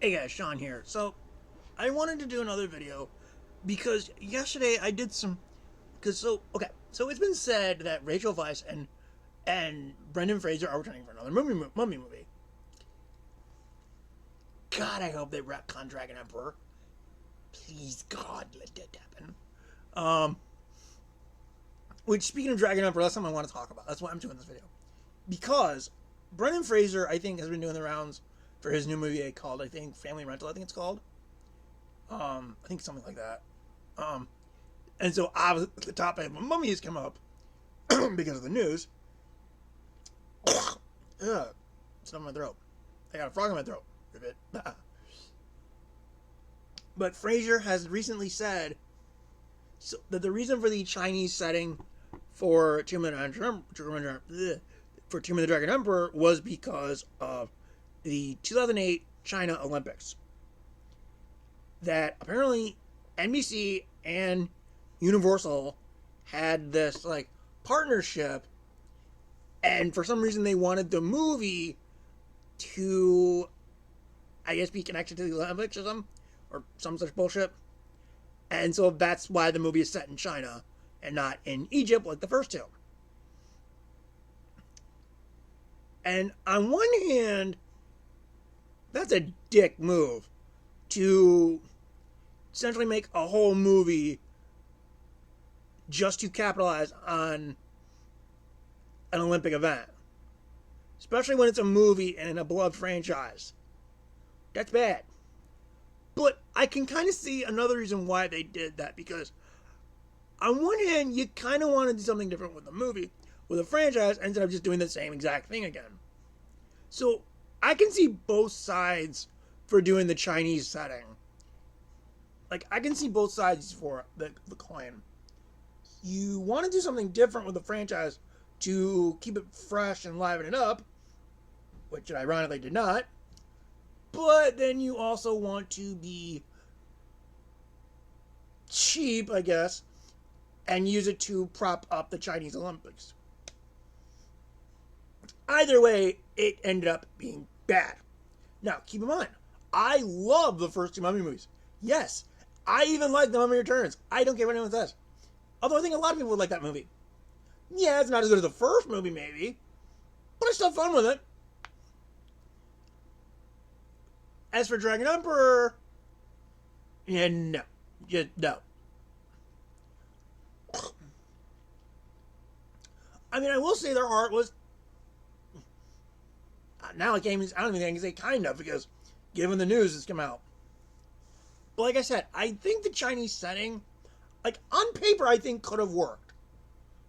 Hey guys, Sean here. So, I wanted to do another video because yesterday I did some. So it's been said that Rachel Weisz and Brendan Fraser are returning for another mummy movie. God, I hope they retcon Dragon Emperor. Please, God, let that happen. Um, which speaking of Dragon Emperor, that's something I want to talk about. That's why I'm doing this video because Brendan Fraser, I think, has been doing the rounds for his new movie called, I think, Family Rental. I think it's called. I think something like that. Um, and so obviously the topic of mummy has come up because of the news. Ugh, it's in my throat. I got a frog in my throat. But Fraser has recently said that the reason for the Chinese setting for Tomb of the Dragon Emperor was because of the 2008 China Olympics. That apparently NBC and Universal had this like partnership, and for some reason they wanted the movie to, I guess, be connected to the Olympics or some such bullshit. And so that's why the movie is set in China and not in Egypt like the first two. And on one hand, that's a dick move to essentially make a whole movie just to capitalize on an Olympic event. Especially when it's a movie and a beloved franchise. That's bad. But I can kind of see another reason why they did that, because on one hand, you kind of want to do something different with a movie, with a franchise, instead of just doing the same exact thing again. So I can see both sides for doing the Chinese setting. Like, I can see both sides for the coin. You want to do something different with the franchise to keep it fresh and liven it up, which it ironically did not. But then you also want to be cheap, I guess, and use it to prop up the Chinese Olympics. Either way, it ended up being bad. Now, keep in mind, I love the first two Mummy movies. Yes, I even like The Mummy Returns. I don't care what anyone says. Although I think a lot of people would like that movie. Yeah, it's not as good as the first movie, maybe, but I still have fun with it. As for Dragon Emperor, yeah, no. Just no. I mean, I will say their heart was. Now I don't even think I can say kind of, because given the news that's come out. But like I said, I think the Chinese setting, like on paper, I think could have worked.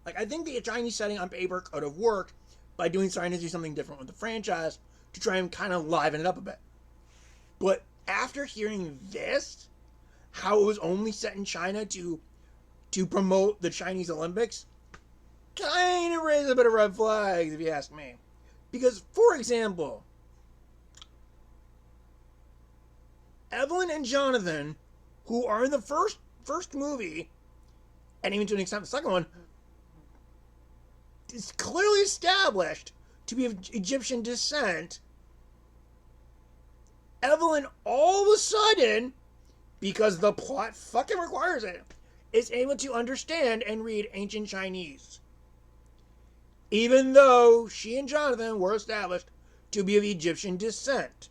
Like I think the Chinese setting on paper could have worked by trying to do something different with the franchise to try and kind of liven it up a bit. But after hearing this, how it was only set in China to promote the Chinese Olympics, kind of raises a bit of red flags, if you ask me. Because, for example, Evelyn and Jonathan, who are in the first movie, and even to an extent the second one, is clearly established to be of Egyptian descent. Evelyn, all of a sudden, because the plot fucking requires it, is able to understand and read ancient Chinese. Even though she and Jonathan were established to be of Egyptian descent.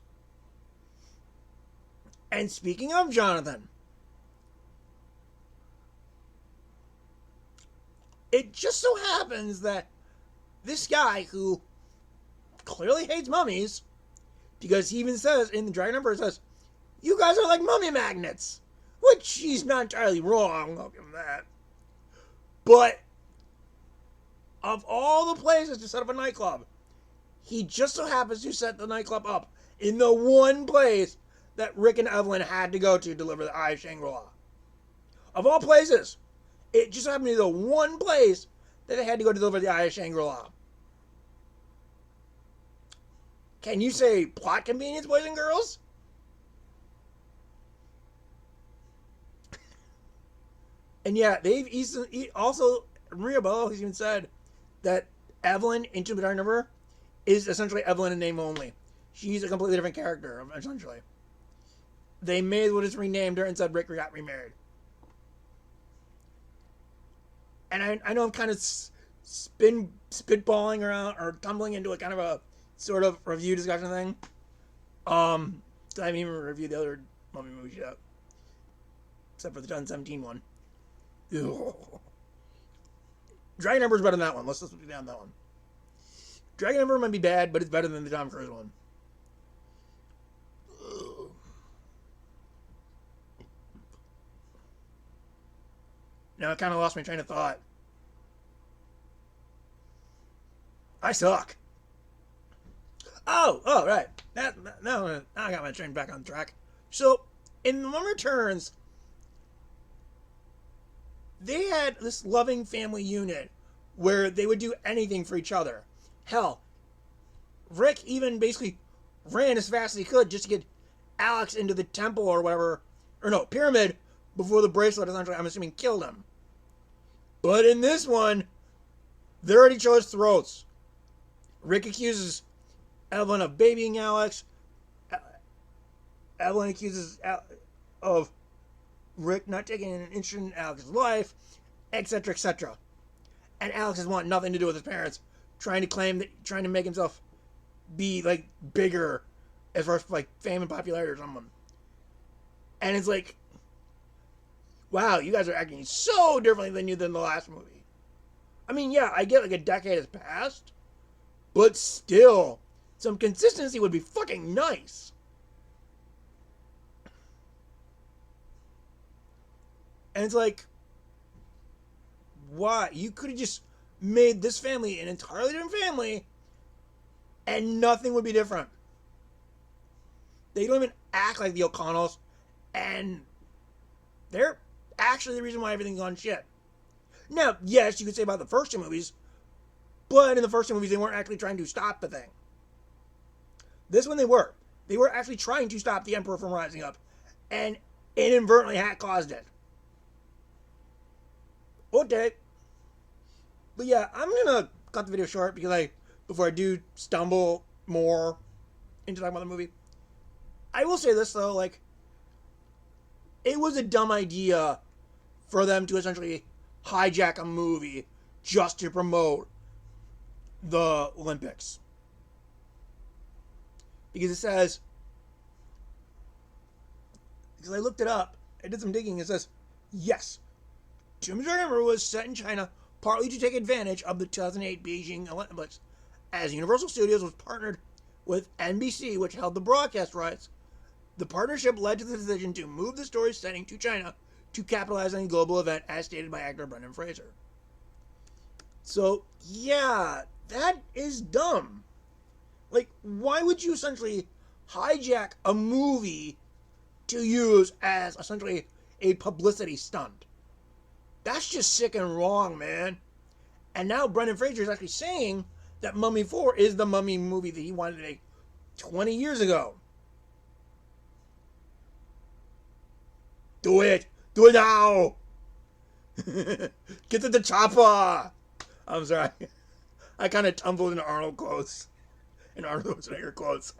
And speaking of Jonathan, it just so happens that this guy, who clearly hates mummies, because he even says in the Dragon Emperor, says, "You guys are like mummy magnets," which he's not entirely wrong. I'll give him that. But of all the places to set up a nightclub, he just so happens to set the nightclub up in the one place that Rick and Evelyn had to go to deliver the Eye of Shangri-La. Of all places, it just happened to be the one place that they had to go to deliver the Eye of Shangri-La. Can you say plot convenience, boys and girls? And yeah, also, Maria Bello has even said that Evelyn in Tomb of the Dragon Emperor is essentially Evelyn in name only. She's a completely different character, essentially. they may as well just renamed her and said Rick got remarried. And I know I'm kind of spitballing around or tumbling into a kind of a sort of review discussion thing. I haven't even reviewed the other Mummy movies yet, except for the 2017 one. Ugh. Dragon Emperor is better than that one. Let's just be down that one. Dragon Emperor might be bad, but it's better than the Tom Cruise one. Ugh. Now I kind of lost my train of thought. I suck. Oh, right. Now I got my train back on track. So, in The Mummy Returns, they had this loving family unit where they would do anything for each other. Hell, Rick even basically ran as fast as he could just to get Alex into the temple or whatever, or no, pyramid, before the bracelet essentially, I'm assuming, killed him. But in this one, they're at each other's throats. Rick accuses Evelyn of babying Alex. Evelyn accuses of Rick not taking an interest in Alex's life, etc., etc. And Alex has want nothing to do with his parents, trying to make himself be like bigger as far as like fame and popularity or something. And it's like, wow, you guys are acting so differently than the last movie. I mean, yeah, I get like a decade has passed, but still, some consistency would be fucking nice. And it's like, why? You could have just made this family an entirely different family and nothing would be different. They don't even act like the O'Connells, and they're actually the reason why everything's gone shit. Now, yes, you could say about the first two movies, but in the first two movies, they weren't actually trying to stop the thing. This one, they were. They were actually trying to stop the Emperor from rising up, and inadvertently had caused it. Okay. But yeah, I'm gonna cut the video short because before I do stumble more into talking about the movie. I will say this though, like, it was a dumb idea for them to essentially hijack a movie just to promote the Olympics. Because it says, because I looked it up, I did some digging, it says, yes, Tomb Raider was set in China partly to take advantage of the 2008 Beijing Olympics, as Universal Studios was partnered with NBC, which held the broadcast rights. The partnership led to the decision to move the story's setting to China to capitalize on the global event, as stated by actor Brendan Fraser. So, yeah, that is dumb. Like, why would you essentially hijack a movie to use as essentially a publicity stunt? That's just sick and wrong, man. And now Brendan Fraser is actually saying that Mummy 4 is the Mummy movie that he wanted to make 20 years ago. Do it! Do it now! Get to the chopper! I'm sorry. I kind of tumbled into Arnold quotes. And Arnold Schwarzenegger quotes.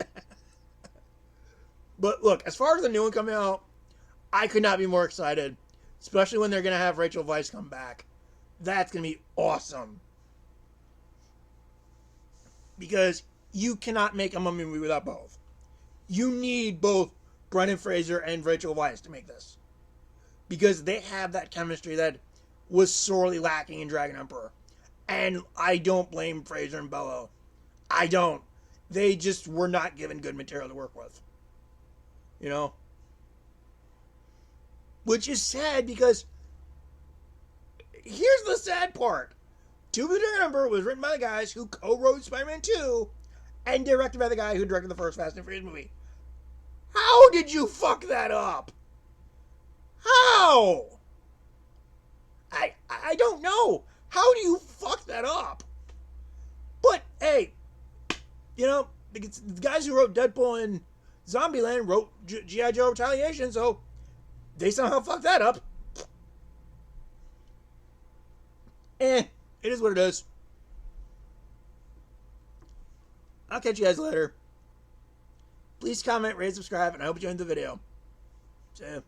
But look, as far as the new one coming out, I could not be more excited. Especially when they're going to have Rachel Weisz come back. That's going to be awesome. Because you cannot make a Mummy movie without both. You need both Brendan Fraser and Rachel Weisz to make this. Because they have that chemistry that was sorely lacking in Dragon Emperor. And I don't blame Fraser and Bello. I don't. They just were not given good material to work with. You know? Which is sad because here's the sad part. Tomb of the Dragon Emperor was written by the guys who co-wrote Spider-Man 2 and directed by the guy who directed the first Fast and Furious movie. How did you fuck that up? How? I don't know. How do you fuck that up? But, hey, you know, the guys who wrote Deadpool and Zombieland wrote G.I. Joe Retaliation, so they somehow fucked that up. It is what it is. I'll catch you guys later. Please comment, rate, subscribe, and I hope you enjoyed the video. So